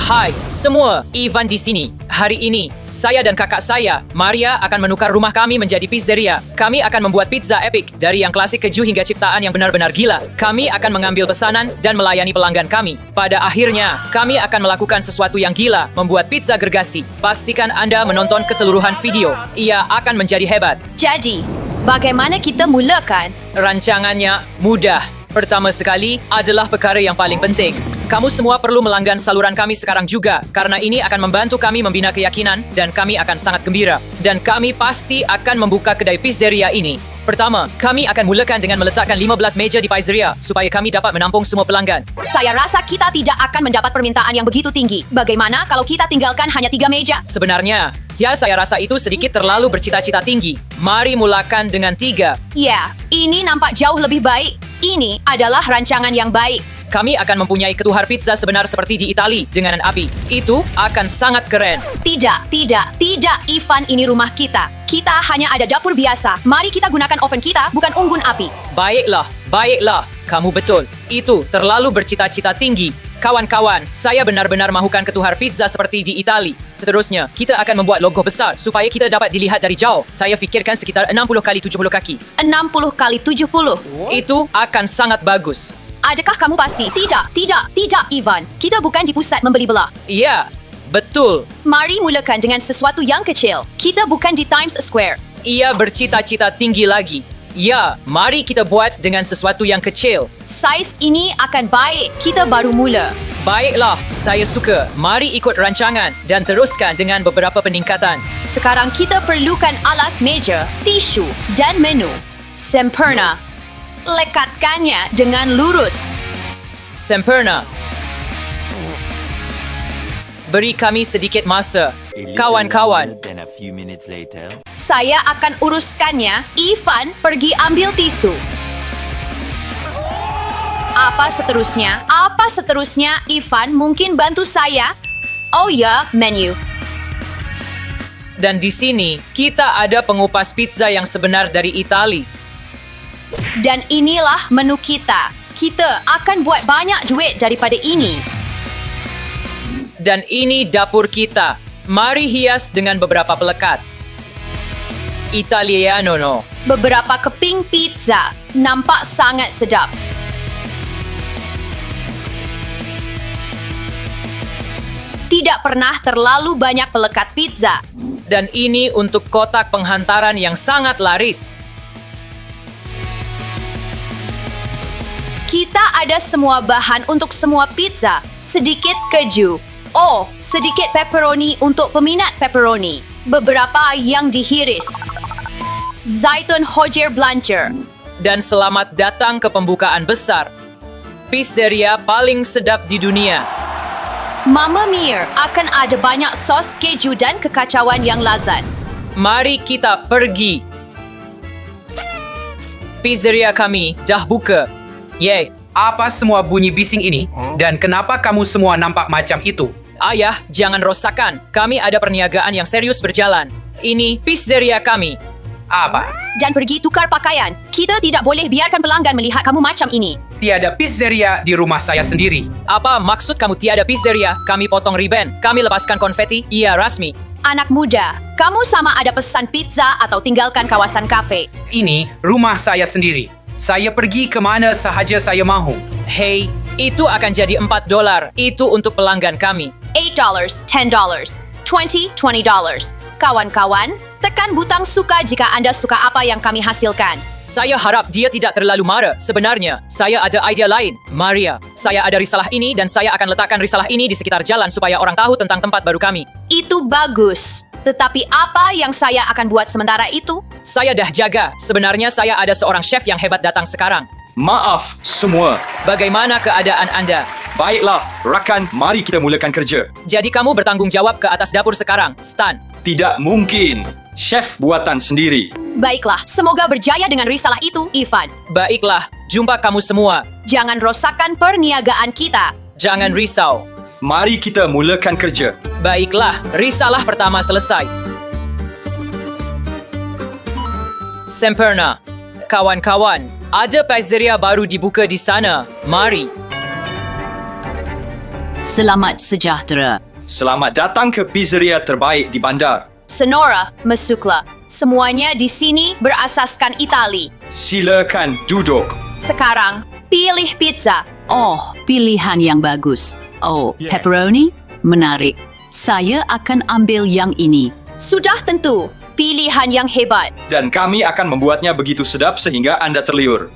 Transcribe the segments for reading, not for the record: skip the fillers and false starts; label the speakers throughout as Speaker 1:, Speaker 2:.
Speaker 1: Hai semua, Ivan di sini. Hari ini, saya dan kakak saya, Maria, akan menukar rumah kami menjadi pizzeria. Kami akan membuat pizza epic, dari yang klasik keju hingga ciptaan yang benar-benar gila. Kami akan mengambil pesanan dan melayani pelanggan kami. Pada akhirnya, kami akan melakukan sesuatu yang gila, membuat pizza gergasi. Pastikan Anda menonton keseluruhan video. Ia akan menjadi hebat.
Speaker 2: Jadi, bagaimana kita mulakan?
Speaker 1: Rancangannya mudah. Pertama sekali adalah perkara yang paling penting. Kamu semua perlu melanggan saluran kami sekarang juga, karena ini akan membantu kami membina keyakinan dan kami akan sangat gembira. Dan kami pasti akan membuka kedai pizzeria ini. Pertama, kami akan mulakan dengan meletakkan 15 meja di pizzeria supaya kami dapat menampung semua pelanggan.
Speaker 2: Saya rasa kita tidak akan mendapat permintaan yang begitu tinggi. Bagaimana kalau kita tinggalkan hanya 3 meja?
Speaker 1: Sebenarnya, saya rasa itu sedikit terlalu bercita-cita tinggi. Mari mulakan dengan 3.
Speaker 2: Ya, ini nampak jauh lebih baik. Ini adalah rancangan yang baik.
Speaker 1: Kami akan mempunyai ketuhar pizza sebenar seperti di Itali dengan api. Itu akan sangat keren.
Speaker 2: Tidak, Ivan, ini rumah kita. Kita hanya ada dapur biasa. Mari kita gunakan oven kita, bukan unggun api.
Speaker 1: Baiklah. Kamu betul. Itu terlalu bercita-cita tinggi. Kawan-kawan, saya benar-benar mahukan ketuhar pizza seperti di Itali. Seterusnya, kita akan membuat logo besar supaya kita dapat dilihat dari jauh. Saya fikirkan sekitar 60 kali 70 kaki.
Speaker 2: 60 kali 70.
Speaker 1: Itu akan sangat bagus.
Speaker 2: Adakah kamu pasti? Tidak, Ivan. Kita bukan di pusat membeli belah.
Speaker 1: Iya, betul.
Speaker 2: Mari mulakan dengan sesuatu yang kecil. Kita bukan di Times Square.
Speaker 1: Ia bercita-cita tinggi lagi. Ya, mari kita buat dengan sesuatu yang kecil.
Speaker 2: Saiz ini akan baik. Kita baru mula.
Speaker 1: Baiklah, saya suka. Mari ikut rancangan dan teruskan dengan beberapa peningkatan.
Speaker 2: Sekarang kita perlukan alas meja, tisu, dan menu. Sempurna. Lekatkannya dengan lurus.
Speaker 1: Sempurna. Beri kami sedikit masa. Kawan-kawan,
Speaker 2: Saya akan uruskannya. Ivan, pergi ambil tisu. Apa seterusnya? Ivan, mungkin bantu saya? Oh ya, menu.
Speaker 1: dan di sini kita ada pengupas pizza yang sebenar dari Itali.
Speaker 2: Dan inilah menu kita. Kita akan buat banyak duit daripada ini.
Speaker 1: Dan ini dapur kita. Mari hias dengan beberapa pelekat. Italiano no.
Speaker 2: Beberapa keping pizza. Nampak sangat sedap. Tidak pernah terlalu banyak pelekat pizza.
Speaker 1: Dan ini untuk kotak penghantaran yang sangat laris.
Speaker 2: Kita ada semua bahan untuk semua pizza. Sedikit keju. Oh, sedikit pepperoni untuk peminat pepperoni. Beberapa yang dihiris. Zaitun Hojer Blancher.
Speaker 1: Dan selamat datang ke pembukaan besar. Pizzeria paling sedap di dunia.
Speaker 2: Mama Mia, akan ada banyak sos keju dan kekacauan yang lazat.
Speaker 1: Mari kita pergi. Pizzeria kami dah buka. Yeay.
Speaker 3: Apa semua bunyi bising ini? Dan kenapa kamu semua nampak macam itu?
Speaker 1: Ayah, jangan rosakkan. Kami ada perniagaan yang serius berjalan. Ini pizzeria kami.
Speaker 3: Apa?
Speaker 2: Dan pergi tukar pakaian. Kita tidak boleh biarkan pelanggan melihat kamu macam ini.
Speaker 3: Tiada pizzeria di rumah saya sendiri.
Speaker 1: Apa maksud kamu tiada pizzeria? Kami potong riben. Kami lepaskan konfeti. Iya, rasmi.
Speaker 2: Anak muda, kamu sama ada pesan pizza atau tinggalkan kawasan kafe.
Speaker 3: Ini rumah saya sendiri. Saya pergi ke mana sahaja saya mahu.
Speaker 1: Hey, itu akan jadi $4. Itu untuk pelanggan kami.
Speaker 2: $8, $10, $20. Kawan-kawan, tekan butang suka jika Anda suka apa yang kami hasilkan.
Speaker 1: Saya harap dia tidak terlalu marah. Sebenarnya, saya ada idea lain. Maria, saya ada risalah ini dan saya akan letakkan risalah ini di sekitar jalan supaya orang tahu tentang tempat baru kami.
Speaker 2: Itu bagus. Tetapi apa yang saya akan buat sementara itu?
Speaker 1: Saya dah jaga. Sebenarnya saya ada seorang chef yang hebat datang sekarang.
Speaker 4: Maaf semua.
Speaker 1: Bagaimana keadaan Anda?
Speaker 4: Baiklah, rakan, mari kita mulakan kerja.
Speaker 1: Jadi kamu bertanggung jawab ke atas dapur sekarang, Stan.
Speaker 4: Tidak mungkin. Chef buatan sendiri.
Speaker 2: Baiklah, semoga berjaya dengan risalah itu, Ivan.
Speaker 1: Baiklah, jumpa kamu semua.
Speaker 2: Jangan rosakkan perniagaan kita.
Speaker 1: Jangan risau.
Speaker 4: Mari kita mulakan kerja.
Speaker 1: Baiklah, risalah pertama selesai. Sempurna. Kawan-kawan, ada pizzeria baru dibuka di sana. Mari.
Speaker 5: Selamat sejahtera.
Speaker 4: Selamat datang ke pizzeria terbaik di bandar.
Speaker 2: Sonora, masuklah. Semuanya di sini berasaskan Itali.
Speaker 4: Silakan duduk.
Speaker 2: Sekarang, pilih pizza.
Speaker 5: Oh, pilihan yang bagus. Oh, pepperoni? Menarik. Saya akan ambil yang ini.
Speaker 2: Sudah tentu, pilihan yang hebat.
Speaker 4: Dan kami akan membuatnya begitu sedap sehingga Anda terliur.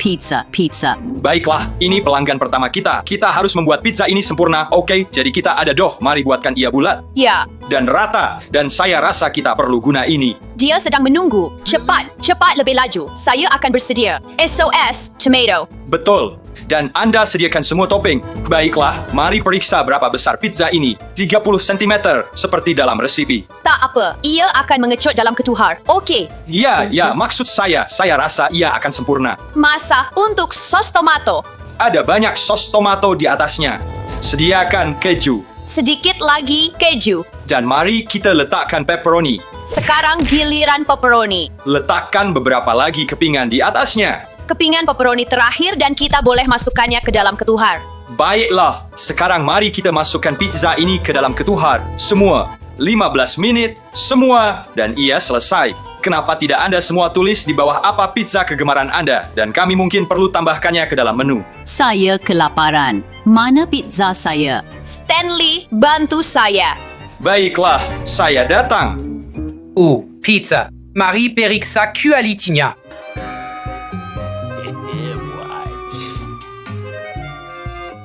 Speaker 5: Pizza.
Speaker 4: Baiklah, ini pelanggan pertama kita. Kita harus membuat pizza ini sempurna, oke? Jadi kita ada dough, mari buatkan ia bulat
Speaker 2: Ya,
Speaker 4: dan rata. Dan saya rasa kita perlu guna ini.
Speaker 2: dia sedang menunggu. Cepat lebih laju. Saya akan bersedia. SOS, tomato.
Speaker 4: Betul. Dan Anda sediakan semua topping. Baiklah, mari periksa berapa besar pizza ini. 30 cm, seperti dalam resipi.
Speaker 2: Tak apa, ia akan mengecut dalam ketuhar. Okey,
Speaker 4: Ya, maksud saya rasa ia akan sempurna.
Speaker 2: masa untuk sos tomato.
Speaker 4: Ada banyak sos tomato di atasnya. Sediakan keju.
Speaker 2: Sedikit lagi keju.
Speaker 4: Dan mari kita letakkan pepperoni.
Speaker 2: Sekarang giliran pepperoni.
Speaker 4: Letakkan beberapa lagi kepingan di atasnya.
Speaker 2: Kepingan pepperoni terakhir dan kita boleh masukkannya ke dalam ketuhar.
Speaker 4: Baiklah, sekarang mari kita masukkan pizza ini ke dalam ketuhar. Semua. 15 menit, semua, dan ia selesai. Kenapa tidak Anda semua tulis di bawah apa pizza kegemaran Anda? Dan kami mungkin perlu tambahkannya ke dalam menu.
Speaker 5: Saya kelaparan. Mana pizza saya?
Speaker 2: Stanley, bantu saya.
Speaker 4: Baiklah, saya datang.
Speaker 3: Pizza. Mari periksa kualitinya.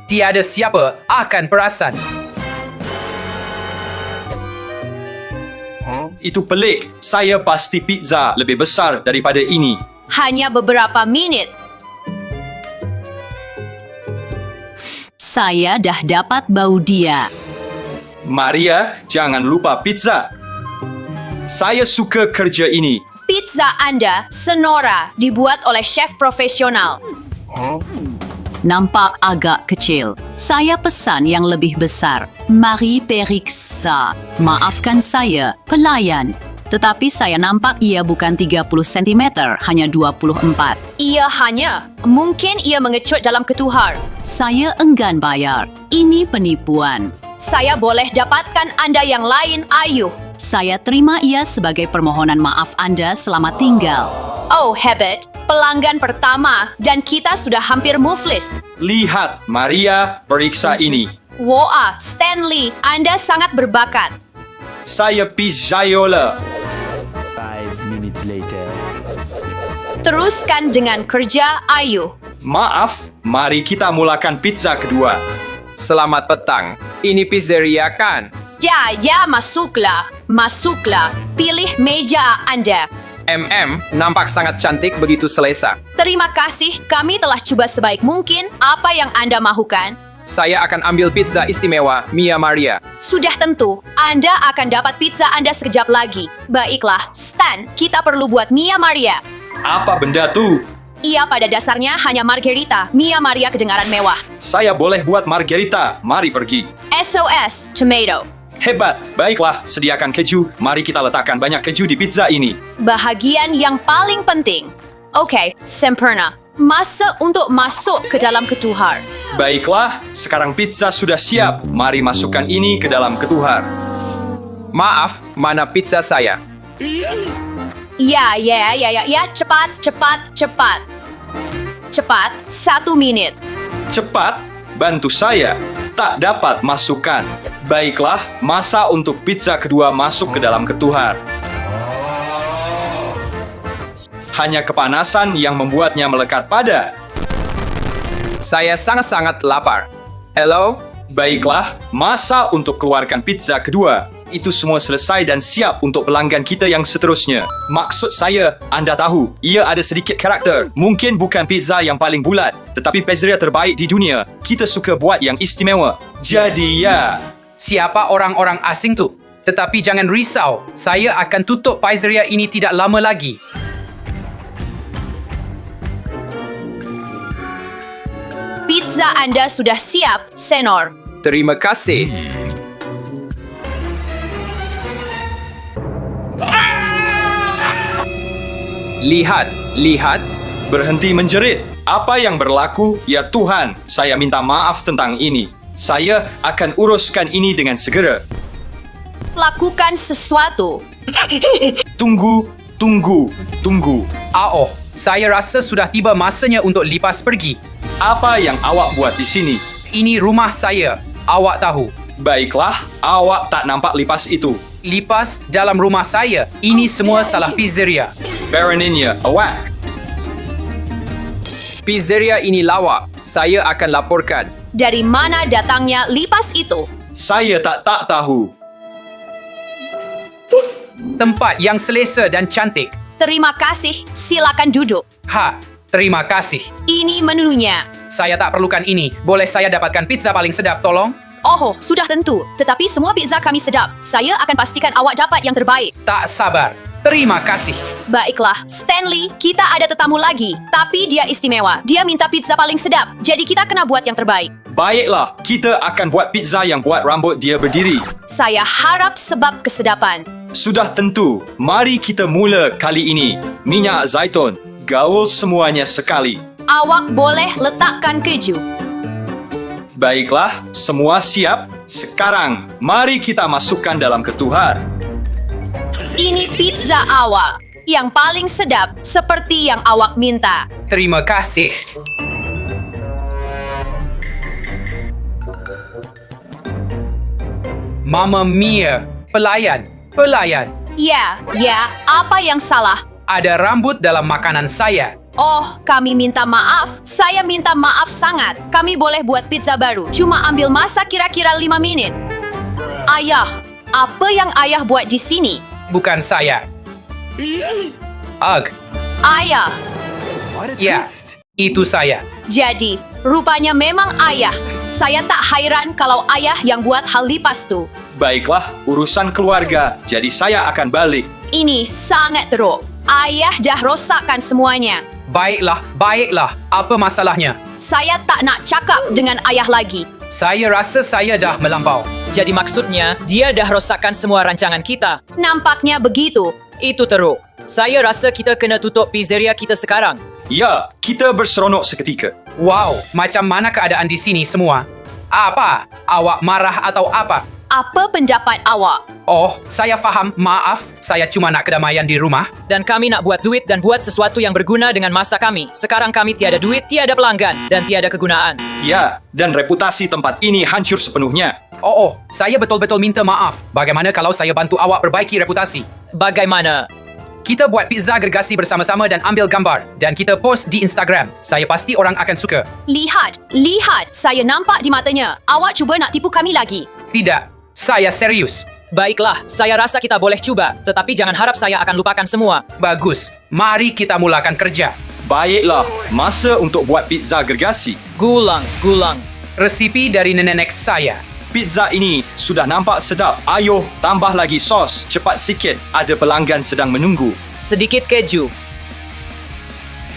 Speaker 3: Tiada siapa akan perasan.
Speaker 4: Itu pelik. Saya pasti pizza lebih besar daripada ini.
Speaker 2: Hanya beberapa minit.
Speaker 5: Saya dah dapat bau dia.
Speaker 4: Maria, jangan lupa pizza. Saya suka kerja ini.
Speaker 2: Pizza Anda, Sonora, dibuat oleh chef profesional.
Speaker 5: Nampak agak kecil. Saya pesan yang lebih besar. Mari periksa. Maafkan saya, pelayan. Tetapi saya nampak ia bukan 30 cm, hanya 24.
Speaker 2: Ia hanya, mungkin ia mengecut dalam ketuhar.
Speaker 5: Saya enggan bayar. Ini penipuan.
Speaker 2: Saya boleh dapatkan Anda yang lain, ayuh.
Speaker 5: Saya terima ia sebagai permohonan maaf Anda, selamat tinggal.
Speaker 2: Oh, hebat. Pelanggan pertama dan kita sudah hampir muflis.
Speaker 4: Lihat, Maria, periksa ini.
Speaker 2: Wah, Stanley, Anda sangat berbakat.
Speaker 4: Saya pizzaiola.
Speaker 6: 5 minutes later.
Speaker 2: Teruskan dengan kerja, ayuh.
Speaker 4: Maaf, mari kita mulakan pizza kedua.
Speaker 1: Selamat petang. Ini pizzeria kan?
Speaker 2: Ya, masuklah. Pilih meja Anda.
Speaker 1: Nampak sangat cantik begitu selesa.
Speaker 2: Terima kasih, kami telah cuba sebaik mungkin. Apa yang Anda mahukan?
Speaker 1: Saya akan ambil pizza istimewa, Mia Maria.
Speaker 2: Sudah tentu, Anda akan dapat pizza Anda sekejap lagi. Baiklah, Stan, kita perlu buat Mia Maria.
Speaker 4: Apa benda tuh?
Speaker 2: Ia pada dasarnya hanya margarita. Mia Maria kedengaran mewah.
Speaker 4: Saya boleh buat margarita. Mari pergi.
Speaker 2: SOS, tomato.
Speaker 4: Hebat. Baiklah, sediakan keju. Mari kita letakkan banyak keju di pizza ini.
Speaker 2: Bahagian yang paling penting. Oke, sempurna. Masa untuk masuk ke dalam ketuhar.
Speaker 4: Baiklah, sekarang pizza sudah siap. Mari masukkan ini ke dalam ketuhar.
Speaker 1: Maaf, mana pizza saya?
Speaker 2: Ya, cepat. Cepat, 1 menit.
Speaker 4: Cepat, bantu saya. Tak dapat masukkan. Baiklah, masa untuk pizza kedua masuk ke dalam ketuhar. Hanya kepanasan yang membuatnya melekat pada.
Speaker 1: Saya sangat-sangat lapar. Hello?
Speaker 4: Baiklah, masa untuk keluarkan pizza kedua. Itu semua selesai dan siap untuk pelanggan kita yang seterusnya. Maksud saya, Anda tahu, ia ada sedikit karakter. Mungkin bukan pizza yang paling bulat, tetapi pizzeria terbaik di dunia. Kita suka buat yang istimewa. Jadi ya,
Speaker 3: Siapa orang-orang asing tu? Tetapi jangan risau, saya akan tutup pizzeria ini tidak lama lagi.
Speaker 2: Pizza Anda sudah siap, Senor.
Speaker 1: Terima kasih. Lihat.
Speaker 4: berhenti menjerit. Apa yang berlaku? Ya Tuhan, saya minta maaf tentang ini. Saya akan uruskan ini dengan segera.
Speaker 2: Lakukan sesuatu.
Speaker 4: Tunggu.
Speaker 3: Saya rasa sudah tiba masanya untuk lipas pergi.
Speaker 4: Apa yang awak buat di sini?
Speaker 3: Ini rumah saya. Awak tahu.
Speaker 4: Baiklah, awak tak nampak lipas itu.
Speaker 3: Lipas dalam rumah saya. Ini semua salah pizzeria.
Speaker 4: Baroninnya awak.
Speaker 3: Pizzeria ini lawak. Saya akan laporkan.
Speaker 2: Dari mana datangnya lipas itu?
Speaker 4: Saya tak tahu.
Speaker 3: Tempat yang selesa dan cantik.
Speaker 2: Terima kasih, silakan duduk.
Speaker 3: Terima kasih.
Speaker 2: Ini menunya.
Speaker 3: Saya tak perlukan ini. Boleh saya dapatkan pizza paling sedap, tolong?
Speaker 2: Oh, sudah tentu. Tetapi semua pizza kami sedap. Saya akan pastikan awak dapat yang terbaik.
Speaker 3: Tak sabar. Terima kasih.
Speaker 2: Baiklah, Stanley, kita ada tetamu lagi. Tapi dia istimewa. Dia minta pizza paling sedap. Jadi kita kena buat yang terbaik.
Speaker 4: Baiklah, kita akan buat pizza yang buat rambut dia berdiri.
Speaker 2: Saya harap sebab kesedapan.
Speaker 4: Sudah tentu. Mari kita mula kali ini. Minyak zaitun. Gaul semuanya sekali.
Speaker 2: Awak boleh letakkan keju.
Speaker 4: Baiklah, semua siap. Sekarang, mari kita masukkan dalam ketuhar.
Speaker 2: Ini pizza awak. Yang paling sedap, seperti yang awak minta.
Speaker 3: Terima kasih. Mamma mia. Pelayan.
Speaker 2: Ya, apa yang salah?
Speaker 3: Ada rambut dalam makanan saya.
Speaker 2: Oh, kami minta maaf. Saya minta maaf sangat. Kami boleh buat pizza baru. Cuma ambil masa kira-kira 5 menit. Ayah, apa yang ayah buat di sini?
Speaker 3: Bukan saya.
Speaker 2: Ayah,
Speaker 3: Ya, itu saya.
Speaker 2: jadi rupanya memang ayah. Saya tak hairan kalau ayah yang buat hal lipas tu.
Speaker 4: Baiklah, urusan keluarga. Jadi saya akan balik.
Speaker 2: Ini sangat teruk. Ayah dah rosakkan semuanya.
Speaker 3: Baiklah. Apa masalahnya?
Speaker 2: Saya tak nak cakap dengan ayah lagi.
Speaker 3: Saya rasa saya dah melampau.
Speaker 1: Jadi maksudnya, dia dah rosakkan semua rancangan kita.
Speaker 2: Nampaknya begitu.
Speaker 1: Itu teruk. Saya rasa kita kena tutup pizzeria kita sekarang.
Speaker 4: Ya, kita berseronok seketika.
Speaker 3: Wow, macam mana keadaan di sini semua? Apa? Awak marah atau apa?
Speaker 2: Apa pendapat awak?
Speaker 3: Oh, saya faham. Maaf, saya cuma nak kedamaian di rumah.
Speaker 1: Dan kami nak buat duit dan buat sesuatu yang berguna dengan masa kami. Sekarang kami tiada duit, tiada pelanggan, dan tiada kegunaan.
Speaker 4: Ya, dan reputasi tempat ini hancur sepenuhnya.
Speaker 3: Saya betul-betul minta maaf. Bagaimana kalau saya bantu awak perbaiki reputasi?
Speaker 1: Bagaimana?
Speaker 3: Kita buat pizza gergasi bersama-sama dan ambil gambar. Dan kita post di Instagram. Saya pasti orang akan suka.
Speaker 2: Lihat. Saya nampak di matanya. Awak cuba nak tipu kami lagi.
Speaker 3: Tidak, saya serius.
Speaker 1: Baiklah, saya rasa kita boleh cuba. Tetapi jangan harap saya akan lupakan semua.
Speaker 3: Bagus, mari kita mulakan kerja.
Speaker 4: Baiklah, masa untuk buat pizza gergasi.
Speaker 1: Gulang.
Speaker 3: Resipi dari nenek saya.
Speaker 4: Pizza ini sudah nampak sedap. Ayo, tambah lagi sos. Cepat sikit, ada pelanggan sedang menunggu.
Speaker 1: Sedikit keju.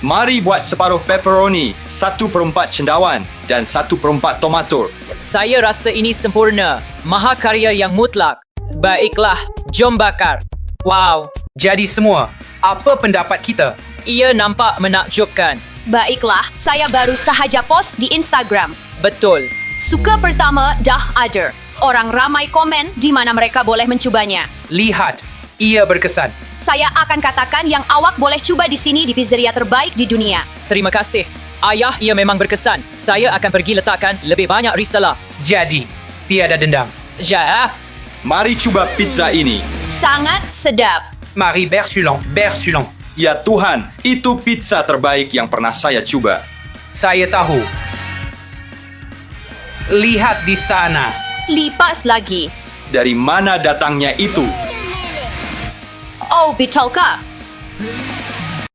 Speaker 4: Mari buat separuh pepperoni, 1/4 cendawan dan 1/4 tomato.
Speaker 1: Saya rasa ini sempurna. Mahakarya yang mutlak. Baiklah, jom bakar. Wow,
Speaker 3: Jadi semua, apa pendapat kita?
Speaker 1: ia nampak menakjubkan.
Speaker 2: Baiklah, saya baru sahaja post di Instagram.
Speaker 1: Betul.
Speaker 2: Suka pertama dah ada. Orang ramai komen di mana mereka boleh mencubanya.
Speaker 3: Lihat, ia berkesan.
Speaker 2: Saya akan katakan yang awak boleh cuba di sini di pizzeria terbaik di dunia.
Speaker 1: Terima kasih. Ayah, ia memang berkesan. Saya akan pergi letakkan lebih banyak risalah.
Speaker 3: Jadi, tiada dendam.
Speaker 1: Ja,
Speaker 4: Mari cuba pizza ini.
Speaker 2: Sangat sedap.
Speaker 3: Mari bersulant.
Speaker 4: Ya Tuhan, itu pizza terbaik yang pernah saya coba.
Speaker 3: Saya tahu. Lihat di sana.
Speaker 2: Lipas lagi.
Speaker 4: Dari mana datangnya itu?
Speaker 2: Oh, betulkah?